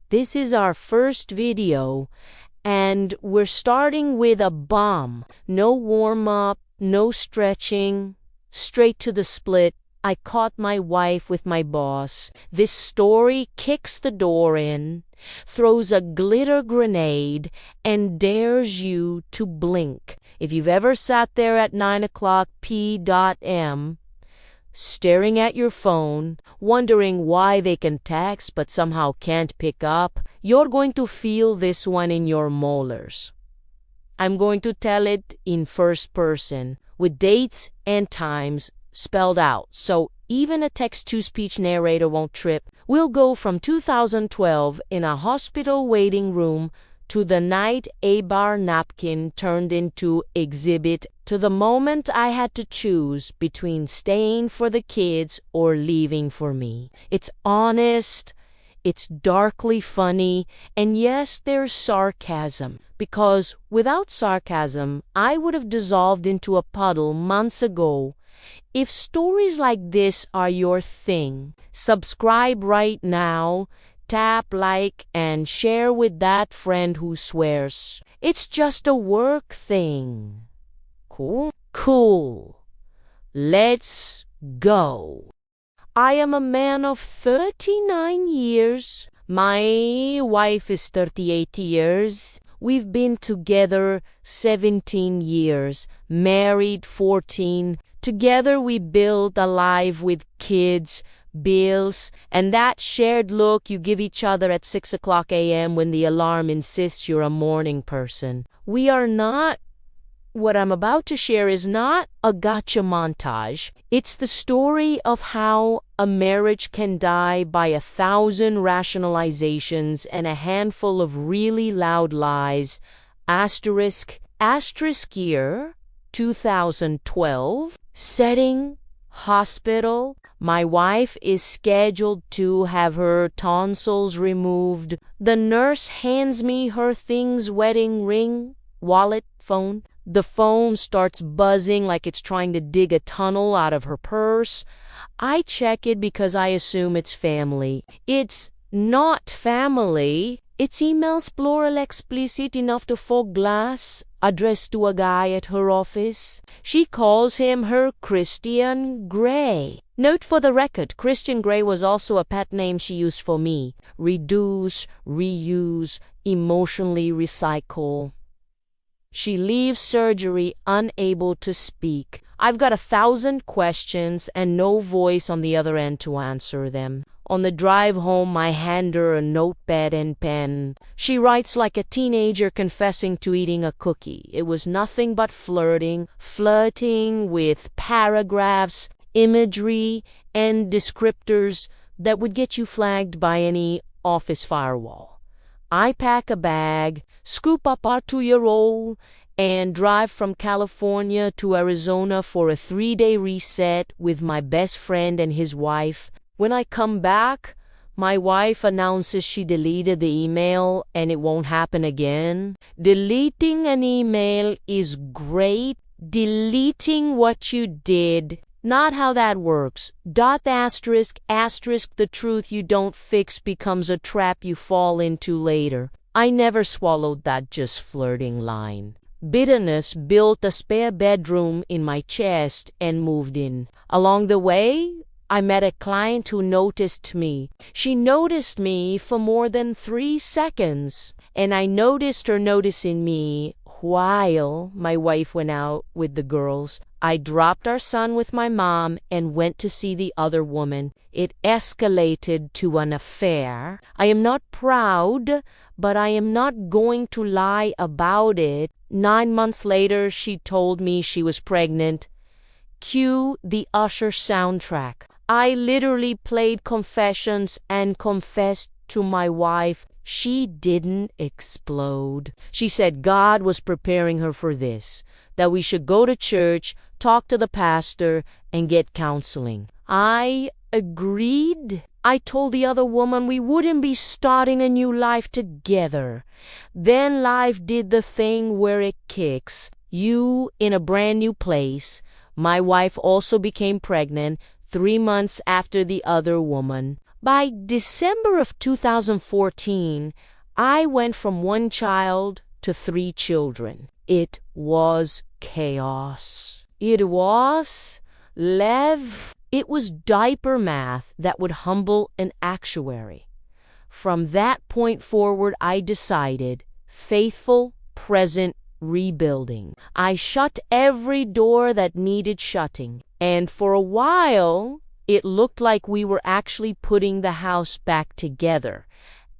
This is our first video, and we're starting with a bomb. No warm-up, no stretching, straight to the split. I caught my wife with my boss. This story kicks the door in, throws a glitter grenade, and dares you to blink. If you've ever sat there at 9 o'clock p.m., staring at your phone, wondering why they can text but somehow can't pick up, you're going to feel this one in your molars. I'm going to tell it in first person, with dates and times spelled out, so even a text-to-speech narrator won't trip. We'll go from 2012 in a hospital waiting room to the night a bar napkin turned into exhibit, to the moment I had to choose between staying for the kids or leaving for me. It's honest, it's darkly funny, and yes, there's sarcasm, because without sarcasm, I would have dissolved into a puddle months ago. If stories like this are your thing, subscribe right now, tap like, and share with that friend who swears it's just a work thing. Cool? Cool. Let's go. I am a man of 39 years. My wife is 38 years. We've been together 17 years, married 14. Together we build a life with kids, bills, and that shared look you give each other at 6 o'clock a.m. when the alarm insists you're a morning person. What I'm about to share is not a gotcha montage. It's the story of how a marriage can die by 1,000 rationalizations and a handful of really loud lies. Asterisk year 2012. Setting, hospital. My wife is scheduled to have her tonsils removed. The nurse hands me her things: wedding ring, wallet, phone. The phone starts buzzing like it's trying to dig a tunnel out of her purse. I check it because I assume it's family. It's not family. It's emails plural explicit enough to fog glass, addressed to a guy at her office. She calls him her Christian Grey. Note for the record, Christian Grey was also a pet name she used for me. Reduce, reuse, emotionally recycle. She leaves surgery unable to speak. I've got 1,000 questions and no voice on the other end to answer them. On the drive home, I hand her a notepad and pen. She writes like a teenager confessing to eating a cookie. It was nothing but flirting with paragraphs, imagery, and descriptors that would get you flagged by any office firewall. I pack a bag, scoop up our 2-year-old, and drive from California to Arizona for a 3-day reset with my best friend and his wife. When I come back, my wife announces she deleted the email and it won't happen again. Deleting an email is great. Deleting what you did, not how that works. Asterisk, the truth you don't fix becomes a trap you fall into later. I never swallowed that just flirting line. Bitterness built a spare bedroom in my chest and moved in. Along the way, I met a client who noticed me. She noticed me for more than 3 seconds, and I noticed her noticing me while my wife went out with the girls. I dropped our son with my mom and went to see the other woman. It escalated to an affair. I am not proud, but I am not going to lie about it. 9 months later, she told me she was pregnant. Cue the Usher soundtrack. I literally played Confessions and confessed to my wife. She didn't explode. She said God was preparing her for this, that we should go to church, talk to the pastor, and get counseling. I agreed. I told the other woman we wouldn't be starting a new life together. Then life did the thing where it kicks you in a brand new place. My wife also became pregnant 3 months after the other woman. By December of 2014, I went from 1 child to 3 children. It was chaos. It was, Lev, it was diaper math that would humble an actuary. From that point forward, I decided faithful, present, rebuilding. I shut every door that needed shutting. And for a while, it looked like we were actually putting the house back together.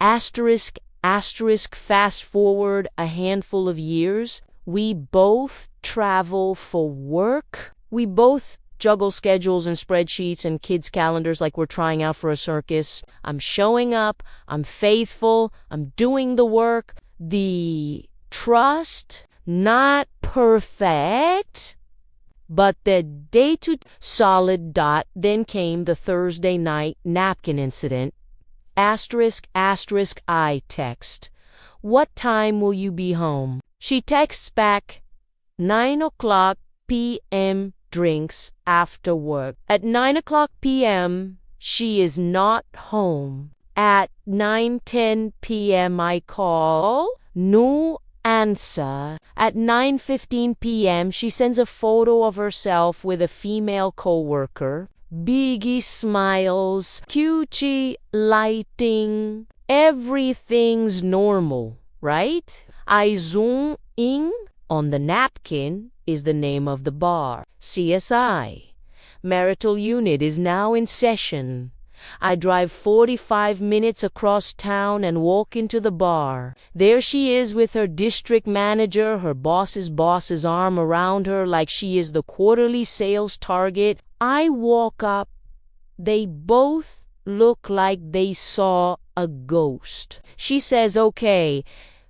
Asterisk, asterisk, fast forward a handful of years. We both travel for work. We both juggle schedules and spreadsheets and kids' calendars like we're trying out for a circus. I'm showing up. I'm faithful. I'm doing the work. The trust, not perfect, but the day to solid dot. Then came the Thursday night napkin incident. Asterisk, asterisk, I text. What time will you be home? She texts back, 9:00 p.m. drinks after work. At 9:00 p.m., she is not home. At 9:10 p.m. I call. No answer. At 9:15 p.m., she sends a photo of herself with a female coworker. Biggie smiles, cutie lighting. Everything's normal, right? I zoom in. On the napkin is the name of the bar. CSI. Marital unit is now in session. I drive 45 minutes across town and walk into the bar. There she is with her district manager, her boss's arm around her like she is the quarterly sales target. I walk up. They both look like they saw a ghost. She says, okay,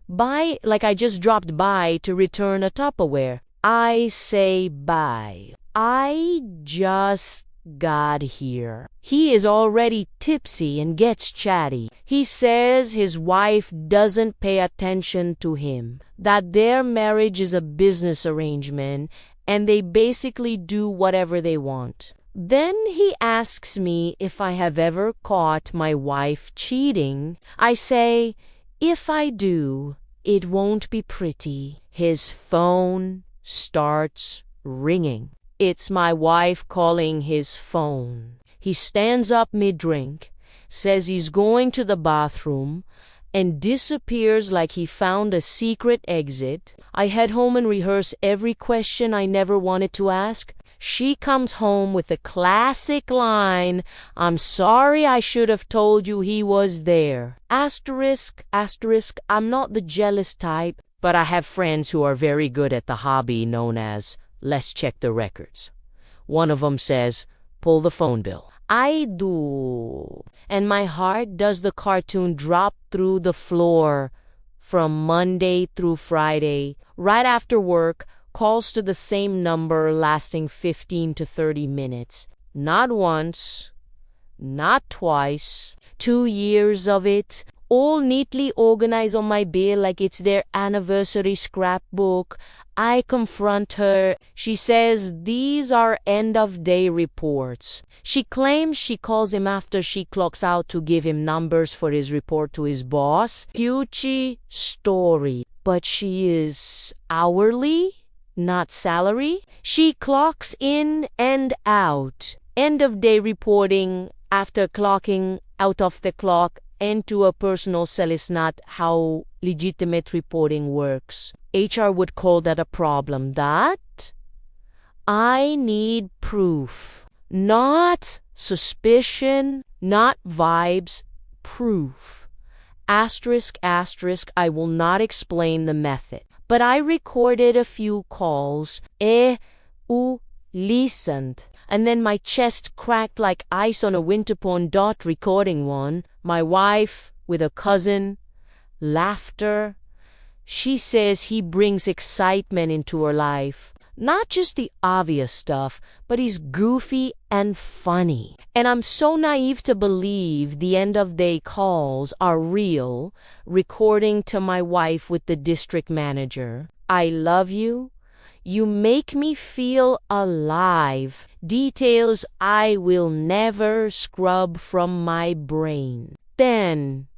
bye, like I just dropped by to return a Tupperware. I say bye. I just got here. He is already tipsy and gets chatty. He says his wife doesn't pay attention to him, that their marriage is a business arrangement and they basically do whatever they want. Then he asks me if I have ever caught my wife cheating. I say, if I do, it won't be pretty. His phone starts ringing. It's my wife calling his phone. He stands up mid-drink, says he's going to the bathroom, and disappears like he found a secret exit. I head home and rehearse every question I never wanted to ask. She comes home with the classic line, I'm sorry, I should have told you he was there. Asterisk, asterisk, I'm not the jealous type, but I have friends who are very good at the hobby known as, let's check the records. One of them says, pull the phone bill. I do. And my heart does the cartoon drop through the floor from Monday through Friday, right after work, calls to the same number lasting 15 to 30 minutes. Not once, not twice, 2 years of it, all neatly organized on my bill like it's their anniversary scrapbook. I confront her. She says these are end-of-day reports. She claims she calls him after she clocks out to give him numbers for his report to his boss. Huge story. But she is hourly, not salary. She clocks in and out. End-of-day reporting after clocking out of the clock into a personal cell is not how legitimate reporting works. HR would call that a problem. That I need proof, not suspicion, not vibes, proof. Asterisk, asterisk, I will not explain the method, but I recorded a few calls. Listened. And then my chest cracked like ice on a Winterporn dot recording one. My wife with a cousin. Laughter. She says he brings excitement into her life. Not just the obvious stuff, but he's goofy and funny. And I'm so naive to believe the end-of-day calls are real, recording to my wife with the district manager. I love you. You make me feel alive. Details I will never scrub from my brain. Then,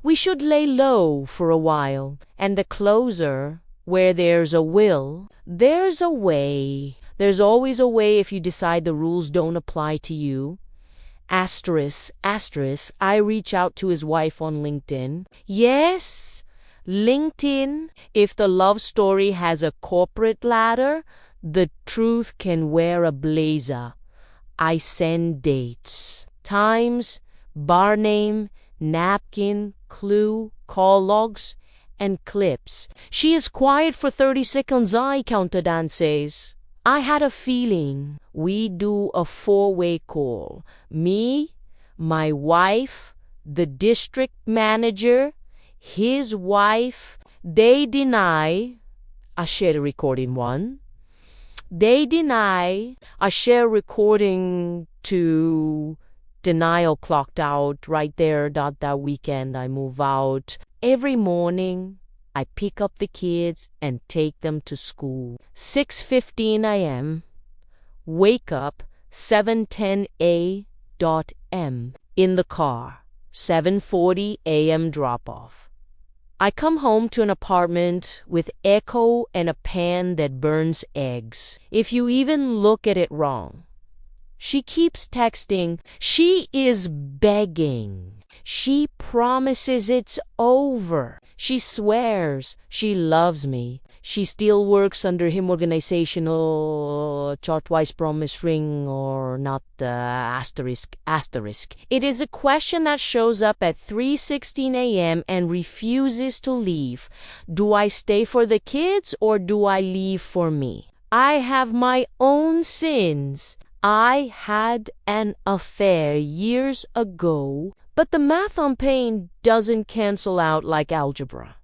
we should lay low for a while, and the closer, where there's a will, there's a way. There's always a way if you decide the rules don't apply to you. Asterisk, asterisk, I reach out to his wife on LinkedIn. Yes, LinkedIn. If the love story has a corporate ladder, the truth can wear a blazer. I send dates, times, bar name, napkin, clue, call logs, and clips. She is quiet for 30 seconds, I counter says. I had a feeling. We do a four-way call. Me, my wife, the district manager, his wife. They deny. I share a recording one. They deny. I share recording to denial clocked out right there. That weekend I move out. Every morning I pick up the kids and take them to school. 6:15 a.m. Wake up 7:10 a.m. In the car. 7:40 a.m. drop off. I come home to an apartment with echo and a pan that burns eggs. If you even look at it wrong. She keeps texting. She is begging. She promises it's over. She swears she loves me. She still works under him organizational chart-wise promise ring or not asterisk. It is a question that shows up at 3:16 a.m. and refuses to leave. Do I stay for the kids or do I leave for me? I have my own sins. I had an affair years ago, but the math on pain doesn't cancel out like algebra.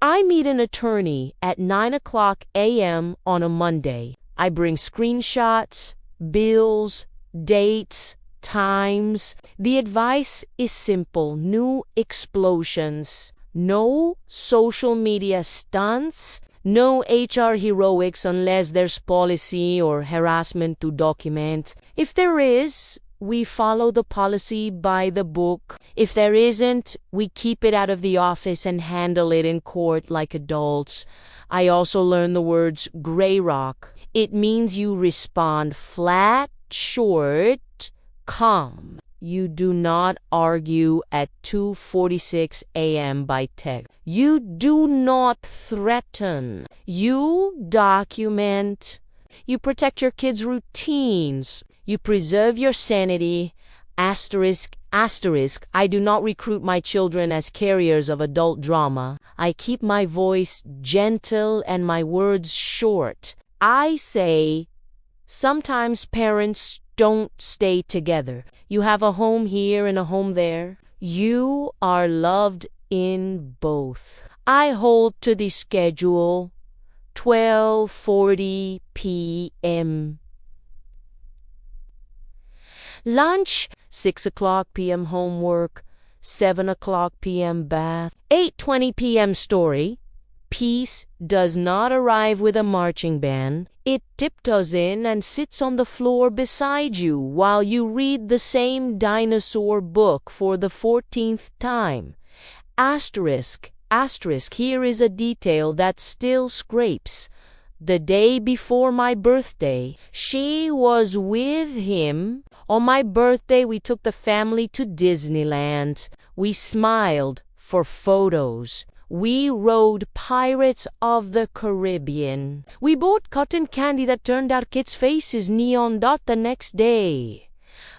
I meet an attorney at 9:00 a.m. on a Monday. I bring screenshots, bills, dates, times. The advice is simple. New explosions. No social media stunts. No HR heroics unless there's policy or harassment to document. If there is, we follow the policy by the book. If there isn't, we keep it out of the office and handle it in court like adults. I also learned the words gray rock. It means you respond flat, short, calm. You do not argue at 2:46 a.m. by text. You do not threaten. You document. You protect your kids' routines. You preserve your sanity. Asterisk, asterisk, I do not recruit my children as carriers of adult drama. I keep my voice gentle and my words short. I say, sometimes parents don't stay together. You have a home here and a home there. You are loved in both. I hold to the schedule. 12:40 p.m. Lunch, 6:00 p.m. homework, 7:00 p.m. bath, 8:20 p.m. story. Peace does not arrive with a marching band. It tiptoes in and sits on the floor beside you while you read the same dinosaur book for the 14th time. Asterisk, asterisk, here is a detail that still scrapes. The day before my birthday, she was with him. On my birthday, we took the family to Disneyland. We smiled for photos. We rode Pirates of the Caribbean. We bought cotton candy that turned our kids' faces neon dot the next day.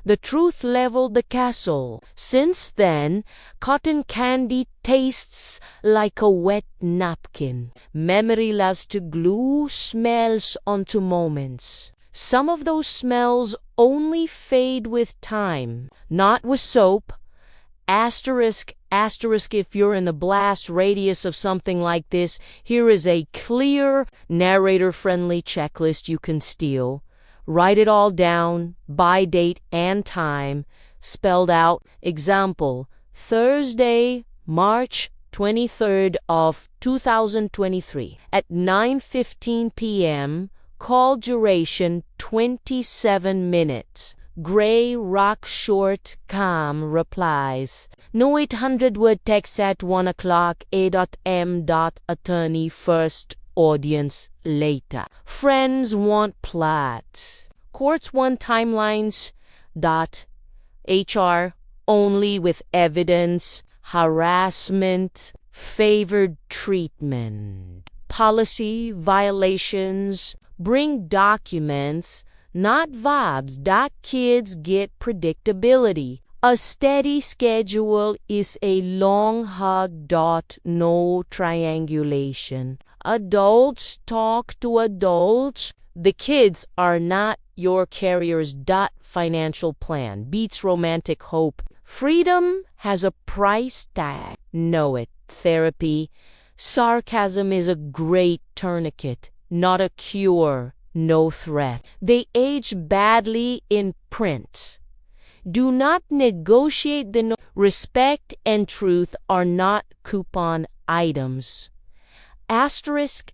The truth leveled the castle. Since then, cotton candy tastes like a wet napkin. Memory loves to glue smells onto moments. Some of those smells only fade with time, not with soap. Asterisk, asterisk, if you're in the blast radius of something like this, here is a clear, narrator-friendly checklist you can steal. Write it all down, by date and time, spelled out. Example, Thursday, March 23rd of 2023 at 9:15 p.m. Call duration 27 minutes. Gray Rock Short Calm replies. No 800-word text at 1 o'clock. A.M. Attorney first, audience later. Friends want plot. Courts want timelines. HR only with evidence. Harassment. Favored treatment. Policy violations. Bring documents, not vibes. Kids get predictability. A steady schedule is a long hug. No triangulation. Adults talk to adults. The kids are not your carriers. Financial plan beats romantic hope. Freedom has a price tag. Know it. Therapy. Sarcasm is a great tourniquet, not a cure. No threat. They age badly in print. Do not negotiate the respect and truth are not coupon items. Asterisk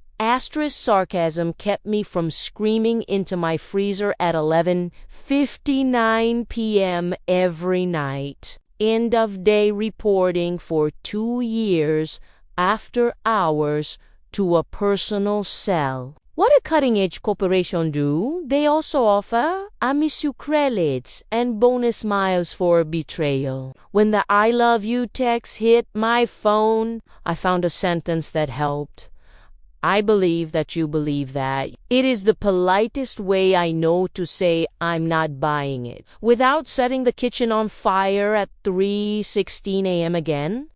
sarcasm kept me from screaming into my freezer at 11:59 p.m. every night. End of day reporting for 2 years after hours to a personal cell. What a cutting-edge corporation do? They also offer amisu credits and bonus miles for betrayal. When the I love you text hit my phone, I found a sentence that helped. I believe that you believe that. It is the politest way I know to say I'm not buying it, without setting the kitchen on fire at 3:16 a.m. again.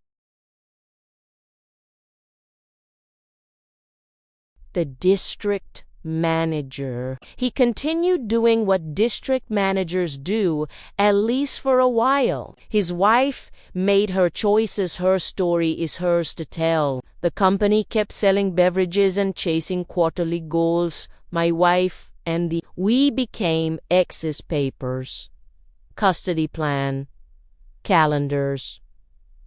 The district manager. He continued doing what district managers do, at least for a while. His wife made her choices. Her story is hers to tell. The company kept selling beverages and chasing quarterly goals. My wife and we became excess papers, custody plan, calendars,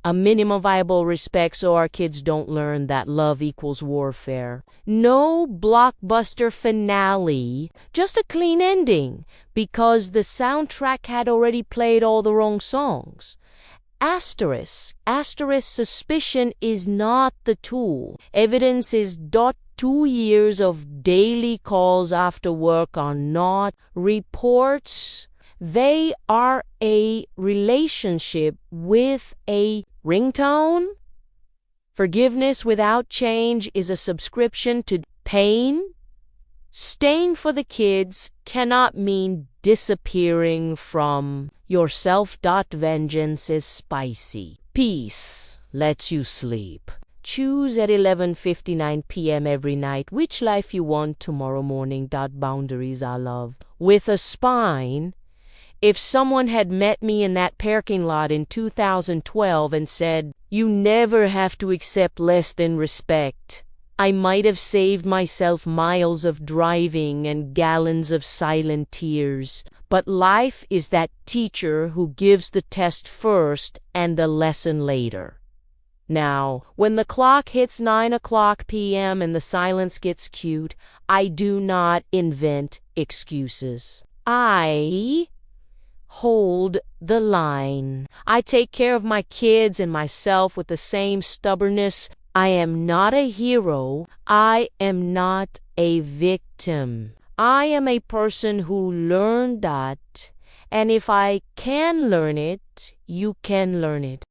a minimum viable respect so our kids don't learn that love equals warfare. No blockbuster finale, just a clean ending, because the soundtrack had already played all the wrong songs. Asterisk suspicion is not the tool. Evidence is. 2 years of daily calls after work are not reports. They are a relationship with a ringtone. Forgiveness without change is a subscription to pain. Staying for the kids cannot mean disappearing from yourself. Vengeance is spicy. Peace lets you sleep. Choose at 11:59 p.m. every night which life you want tomorrow morning. Boundaries are love. With a spine. If someone had met me in that parking lot in 2012 and said, "You never have to accept less than respect," I might have saved myself miles of driving and gallons of silent tears. But life is that teacher who gives the test first and the lesson later. Now, when the clock hits 9 o'clock p.m. and the silence gets cute, I do not invent excuses. I hold the line. I take care of my kids and myself with the same stubbornness. I am not a hero. I am not a victim. I am a person who learned that, and if I can learn it, you can learn it.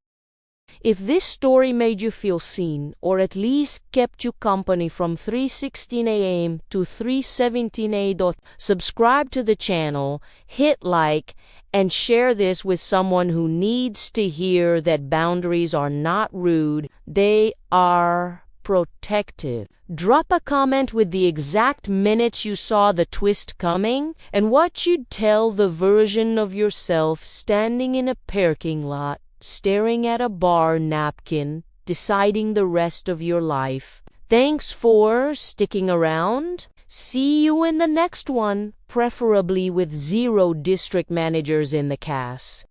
If this story made you feel seen, or at least kept you company from 3:16 a.m. to 3:17 a.m., subscribe to the channel, hit like, and share this with someone who needs to hear that boundaries are not rude, they are protective. Drop a comment with the exact minutes you saw the twist coming, and what you'd tell the version of yourself standing in a parking lot, staring at a bar napkin, deciding the rest of your life. Thanks for sticking around. See you in the next one, preferably with 0 district managers in the cast.